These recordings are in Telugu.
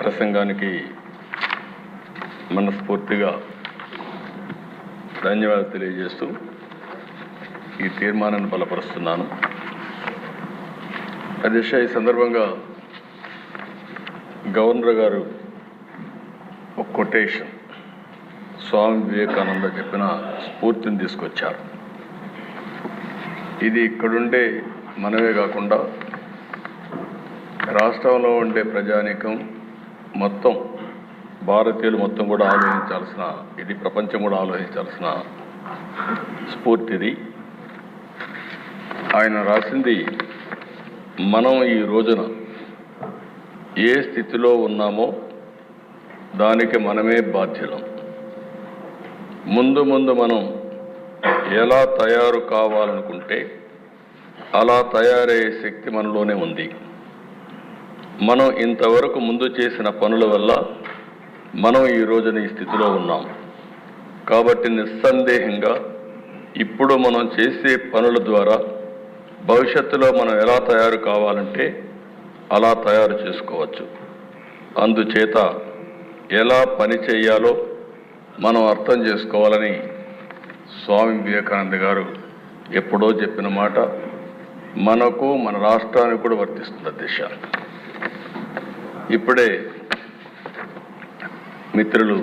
ప్రసంగానికి మనస్ఫూర్తిగా ధన్యవాదాలు తెలియజేస్తూ ఈ తీర్మానాన్ని బలపరుస్తున్నాను. అధ్యక్ష, ఈ సందర్భంగా గవర్నర్ గారు ఒక కొటేషన్ స్వామి వివేకానంద చెప్పిన స్ఫూర్తిని తీసుకొచ్చారు. ఇది ఇక్కడుండే మనమే కాకుండా రాష్ట్రంలో ఉండే ప్రజానీకం మొత్తం, భారతీయులు మొత్తం కూడా ఆలోచించాల్సిన, ఇది ప్రపంచం కూడా ఆలోచించాల్సిన స్ఫూర్తిది. ఆయన రాసింది, మనం ఈ రోజున ఏ స్థితిలో ఉన్నామో దానికి మనమే బాధ్యులం. ముందు మనం ఎలా తయారు కావాలనుకుంటే అలా తయారయ్యే శక్తి మనలోనే ఉంది. మనం ఇంతవరకు ముందు చేసిన పనుల వల్ల మనం ఈ రోజున ఈ స్థితిలో ఉన్నాం. కాబట్టి నిస్సందేహంగా ఇప్పుడు మనం చేసే పనుల ద్వారా భవిష్యత్తులో మనం ఎలా తయారు కావాలంటే అలా తయారు చేసుకోవచ్చు. అందుచేత ఎలా పని చేయాలో మనం అర్థం చేసుకోవాలని స్వామి వివేకానంద గారు ఎప్పుడో చెప్పిన మాట మనకు, మన రాష్ట్రానికి కూడా వర్తిస్తుంది. అధ్యక్ష, ఇప్పుడే మిత్రులు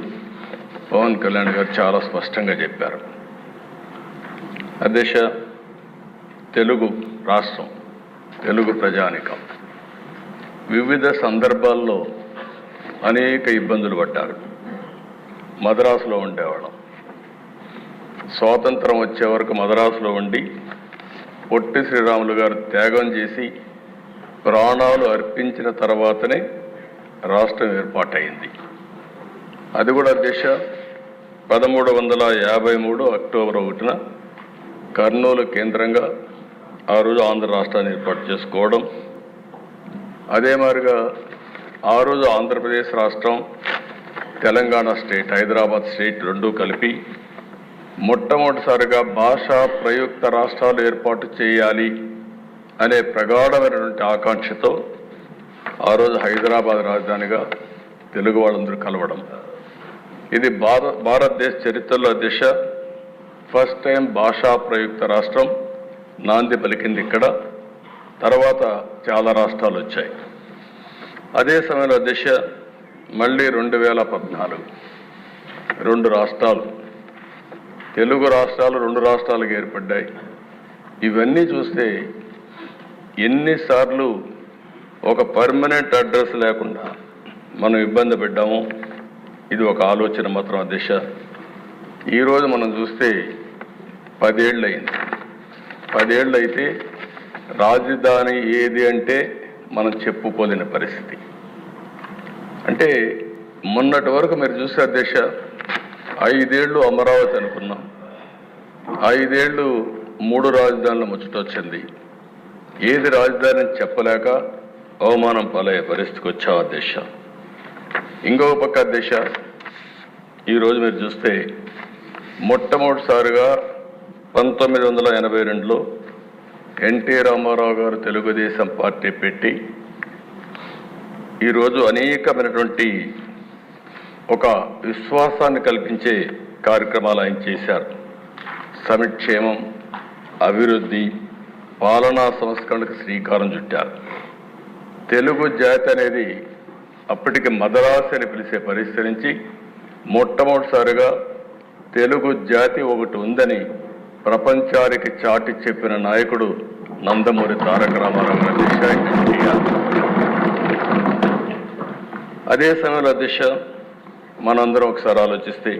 పవన్ కళ్యాణ్ గారు చాలా స్పష్టంగా చెప్పారు. అధ్యక్ష, తెలుగు రాష్ట్రం, తెలుగు ప్రజానికం వివిధ సందర్భాల్లో అనేక ఇబ్బందులు పడ్డారు. మద్రాసులో ఉండేవాళ్ళం. స్వాతంత్రం వచ్చే వరకు మద్రాసులో ఉండి పొట్టి శ్రీరాములు గారు త్యాగం చేసి ప్రాణాలు అర్పించిన తర్వాతనే రాష్ట్రం ఏర్పాటైంది. అది కూడా అధ్యక్ష 1353 అక్టోబర్ 1న కర్నూలు కేంద్రంగా ఆ రోజు ఆంధ్ర రాష్ట్రాన్ని ఏర్పాటు చేసుకోవడం. అదే మాదిరిగా ఆ రోజు ఆంధ్రప్రదేశ్ రాష్ట్రం, తెలంగాణ స్టేట్, హైదరాబాద్ స్టేట్ రెండూ కలిపి మొట్టమొదటిసారిగా భాషా ప్రయుక్త రాష్ట్రాలు ఏర్పాటు చేయాలి అనే ప్రగాఢమైనటువంటి ఆకాంక్షతో ఆ రోజు హైదరాబాద్ రాజధానిగా తెలుగు వాళ్ళందరూ కలవడం. ఇది భారతదేశ చరిత్రలో దిశ ఫస్ట్ టైం భాషా ప్రయుక్త రాష్ట్రం నాంది పలికింది ఇక్కడ. తర్వాత చాలా రాష్ట్రాలు వచ్చాయి. అదే సమయంలో దిశ మళ్ళీ 2014 2 రాష్ట్రాలు, తెలుగు రాష్ట్రాలు 2 రాష్ట్రాలకు ఏర్పడ్డాయి. ఇవన్నీ చూస్తే ఎన్నిసార్లు ఒక పర్మనెంట్ అడ్రస్ లేకుండా మనం ఇబ్బంది పడ్డాము. ఇది ఒక ఆలోచన మాత్రం అధ్యక్ష. ఈరోజు మనం చూస్తే 10 ఏళ్ళు అయింది. 10 ఏళ్ళు అయితే రాజధాని ఏది అంటే మనం చెప్పుకోలేని పరిస్థితి. అంటే మొన్నటి వరకు మీరు చూస్తే అధ్యక్ష 5 ఏళ్ళు అమరావతి అనుకున్నాం, 5 ఏళ్ళు 3 రాజధానుల ముచ్చటొచ్చింది. ఏది రాజధాని చెప్పలేక అవమానం పాలయ్యే పరిస్థితికి వచ్చాం అధ్యక్ష. ఇంకొక పక్క అధ్యక్ష, ఈరోజు మీరు చూస్తే మొట్టమొదటిసారిగా 1982లో ఎన్టీ రామారావు గారు తెలుగుదేశం పార్టీ పెట్టి ఈరోజు అనేకమైనటువంటి ఒక విశ్వాసాన్ని కల్పించే కార్యక్రమాలు ఆయన చేశారు. సంక్షేమం, అభివృద్ధి, పాలనా సంస్కరణకు శ్రీకారం చుట్టారు. తెలుగు జాతి అనేది అప్పటికి మదరాసి అని పిలిచే పరిస్థితి నుంచి మొట్టమొదటిసారిగా తెలుగు జాతి ఒకటి ఉందని ప్రపంచానికి చాటి చెప్పిన నాయకుడు నందమూరి తారక రామారావు గారి దిశ ఎన్టీఆర్. అదే సమయంలో దిశ మనందరం ఒకసారి ఆలోచిస్తే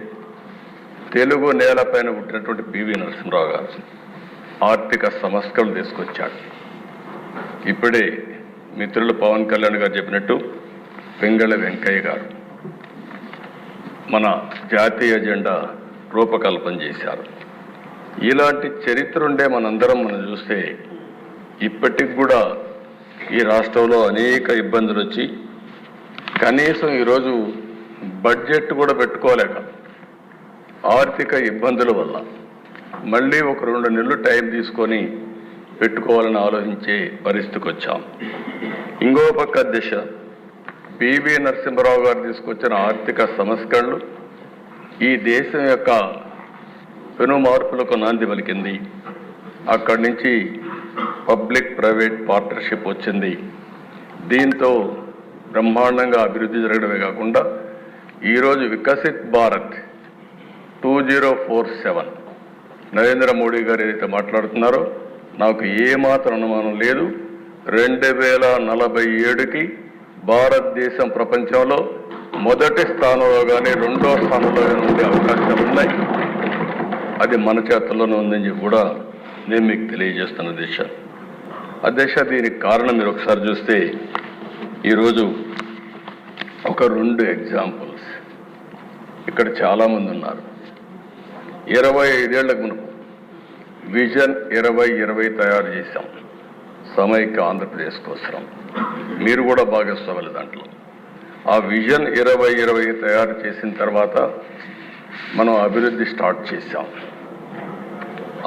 తెలుగు నేలపైన పుట్టినటువంటి పివి నరసింహరావు గారు ఆర్థిక సంస్కరణలు తీసుకొచ్చాడు. ఇప్పుడే మిత్రులు పవన్ కళ్యాణ్ గారు చెప్పినట్టు పింగళ వెంకయ్య గారు మన జాతీయ ఎజెండా రూపకల్పన చేశారు. ఇలాంటి చరిత్ర ఉండే మనం చూస్తే ఇప్పటికి కూడా ఈ రాష్ట్రంలో అనేక ఇబ్బందులు వచ్చి కనీసం ఈరోజు బడ్జెట్ కూడా పెట్టుకోలేక ఆర్థిక ఇబ్బందుల వల్ల మళ్ళీ ఒక 2 నెలలు టైం తీసుకొని పెట్టుకోవాలని ఆలోచించే పరిస్థితికి వచ్చాం. ఇంకో పక్క దిశ పివి నరసింహారావు గారు తీసుకొచ్చిన ఆర్థిక సంస్కరణలు ఈ దేశం యొక్క పెను మార్పులకు నాంది పలికింది. అక్కడి నుంచి పబ్లిక్ ప్రైవేట్ పార్ట్నర్షిప్ వచ్చింది. దీంతో బ్రహ్మాండంగా అభివృద్ధి జరగడమే కాకుండా ఈరోజు వికసిత్ భారత్ 2047 నరేంద్ర మోడీ గారు ఏదైతే మాట్లాడుతున్నారో నాకు ఏమాత్రం అనుమానం లేదు. 2047కి భారతదేశం ప్రపంచంలో మొదటి స్థానంలో కానీ రెండో స్థానంలో కానీ ఉండే అవకాశాలు ఉన్నాయి. అది మన చేతుల్లోనే ఉందని చెప్పి కూడా నేను మీకు తెలియజేస్తున్న అధ్యక్ష. దీనికి కారణం మీరు ఒకసారి చూస్తే ఈరోజు ఒక 2 ఎగ్జాంపుల్స్ ఇక్కడ చాలామంది ఉన్నారు. 25 ఏళ్లకు మునుపు విజన్ 2020 తయారు చేశాం సమైక్య ఆంధ్రప్రదేశ్ కోసం. మీరు కూడా భాగస్వాములు దాంట్లో. ఆ విజన్ 2020 తయారు చేసిన తర్వాత మనం అభివృద్ధి స్టార్ట్ చేశాం.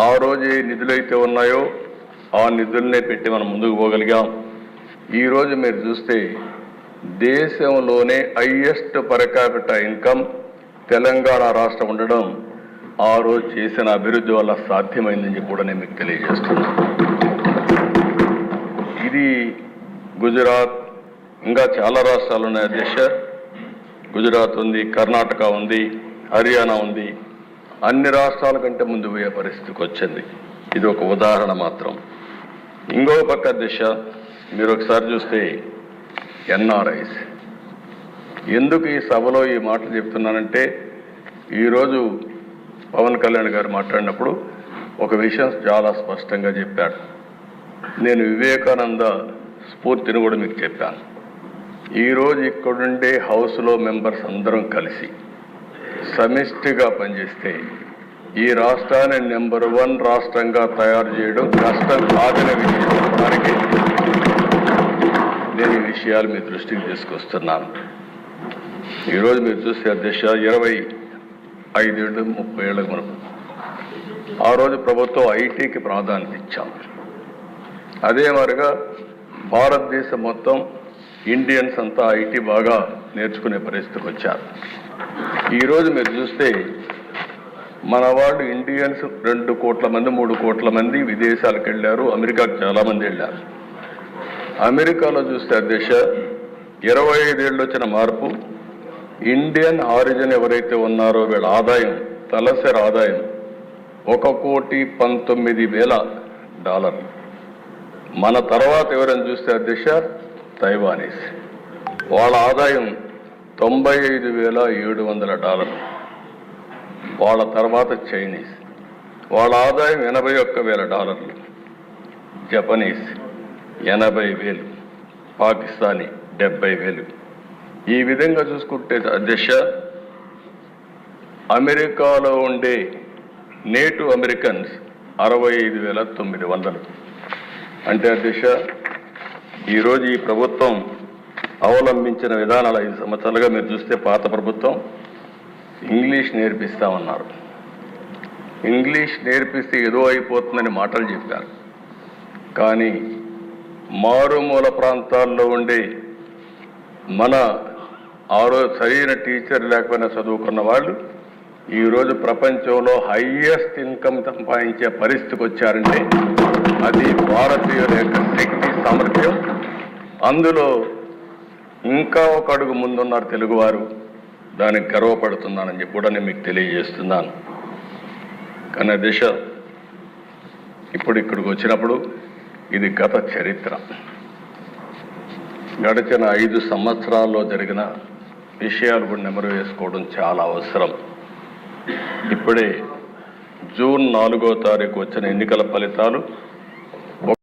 ఆ రోజు ఏ నిధులైతే ఉన్నాయో ఆ నిధులనే పెట్టి మనం ముందుకు పోగలిగాం. ఈరోజు మీరు చూస్తే దేశంలోనే highest per capital income Telangana రాష్ట్రం ఉండడం ఆ రోజు చేసిన అభివృద్ధి వల్ల సాధ్యమైందని చెప్పి కూడా నేను మీకు తెలియజేస్తున్నాను. ఇది గుజరాత్, ఇంకా చాలా రాష్ట్రాలు ఉన్నాయి అధ్యక్ష. గుజరాత్ ఉంది, కర్ణాటక ఉంది, హర్యానా ఉంది. అన్ని రాష్ట్రాల కంటే ముందు పోయే పరిస్థితికి వచ్చింది. ఇది ఒక ఉదాహరణ మాత్రం. ఇంకో పక్క అధ్యక్ష మీరు ఒకసారి చూస్తే ఎన్ఆర్ఐస్, ఎందుకు ఈ సభలో ఈ మాటలు చెప్తున్నానంటే ఈరోజు పవన్ కళ్యాణ్ గారు మాట్లాడినప్పుడు ఒక విషయం చాలా స్పష్టంగా చెప్పాడు. నేను వివేకానంద స్ఫూర్తిని కూడా మీకు చెప్పాను. ఈరోజు ఇక్కడుండే హౌస్లో మెంబర్స్ అందరం కలిసి సమిష్టిగా పనిచేస్తే ఈ రాష్ట్రాన్ని నెంబర్ 1 రాష్ట్రంగా తయారు చేయడం కష్టం కాదనే విషయానికి నేను ఈ విషయాలు మీ దృష్టికి తీసుకొస్తున్నాను. ఈరోజు మీరు చూస్తే అధ్యక్ష 25 ఏళ్ళు 30 ఏళ్ళకు మనకు ఆ రోజు ప్రభుత్వం ఐటీకి ప్రాధాన్యత ఇచ్చాం. అదే మరిగా భారతదేశం మొత్తం ఇండియన్స్ అంతా ఐటీ బాగా నేర్చుకునే పరిస్థితికి వచ్చారు. ఈరోజు మీరు చూస్తే మన వాళ్ళు ఇండియన్స్ 2 కోట్ల మంది 3 కోట్ల మంది విదేశాలకు వెళ్ళారు. అమెరికాకు చాలామంది వెళ్ళారు. అమెరికాలో చూస్తే అధ్యక్ష 25 ఏళ్ళు వచ్చిన మార్పు, ఇండియన్ ఆరిజిన్ ఎవరైతే ఉన్నారో వీళ్ళ ఆదాయం, తలసరి ఆదాయం $1,19,000. మన తర్వాత ఎవరైనా చూస్తే అధ్యక్ష తైవానీస్, వాళ్ళ ఆదాయం $95,700. వాళ్ళ తర్వాత చైనీస్, వాళ్ళ ఆదాయం $81,000. జపనీస్ 80,000, పాకిస్తానీ 70,000. ఈ విధంగా చూసుకుంటే అధ్యక్ష అమెరికాలో ఉండే నేటివ్ అమెరికన్స్ 65,900. అంటే అధ్యక్ష ఈరోజు ఈ ప్రభుత్వం అవలంబించిన విధానాలు 5 సంవత్సరాలుగా మీరు చూస్తే పాత ప్రభుత్వం ఇంగ్లీష్ నేర్పిస్తామన్నారు. ఇంగ్లీష్ నేర్పిస్తే ఏదో అయిపోతుందని మాటలు చెప్పారు. కానీ మారుమూల ప్రాంతాల్లో ఉండే మన సరైన టీచర్ లేకపోయినా చదువుకున్న వాళ్ళు ఈరోజు ప్రపంచంలో హైయెస్ట్ ఇన్కమ్ సంపాదించే పరిస్థితికి వచ్చారంటే అది భారతీయుల యొక్క శక్తి సామర్థ్యం. అందులో ఇంకా ఒక అడుగు ముందున్నారు తెలుగువారు. దానికి గర్వపడుతున్నానని చెప్పి కూడా నేను మీకు తెలియజేస్తున్నాను. కానీ దిశ ఇప్పుడు ఇక్కడికి వచ్చినప్పుడు ఇది గత చరిత్ర. గడిచిన 5 సంవత్సరాల్లో జరిగిన విషయాలు కూడా నెమరు వేసుకోవడం చాలా అవసరం. ఇప్పుడే జూన్ 4వ తారీఖు వచ్చిన ఎన్నికల ఫలితాలు